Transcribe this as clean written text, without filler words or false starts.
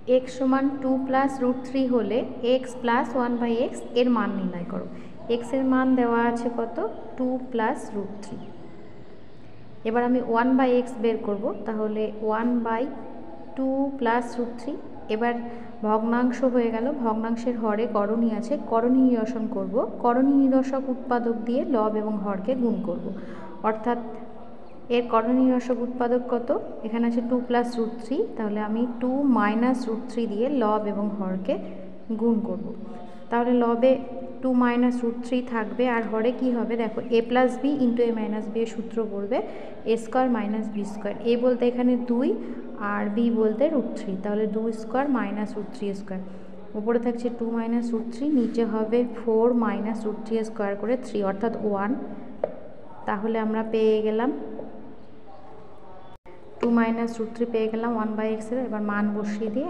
X সমান 2+√3 হলে x plus 1/x এর মান নির্ণয় করো। এক্স এর মান দেওয়া আছে কত, 2+√3। এবার আমি 1/x বের করব, তাহলে 1/2+√3। এবার ভগ্নাংশ হয়ে গেল, ভগ্নাংশের হরে করণী আছে, করণী নিরসন করব। করণী নিরসক উৎপাদক দিয়ে লব এবং হরকে গুণ করব, অর্থাৎ এর করণী নিরসক উৎপাদক কত, এখানে আছে 2+√3, তাহলে আমি 2-√3 দিয়ে লব এবং হরকে গুণ করব। তাহলে লবে 2-√3 থাকবে, আর হরে কি হবে দেখো, a+b × a-b এর সূত্র পড়বে a² - b²। a বলতে এখানে 2 আর b বলতে √3, তাহলে 2² - √3²। উপরে থাকছে 2-√3, নিচে হবে 4-√3² করে 3, অর্থাৎ 1। তাহলে আমরা পেয়ে গেলাম 2-√3 পেয়ে গেলাম 1/x এর। এবার মান বসিয়ে দিয়ে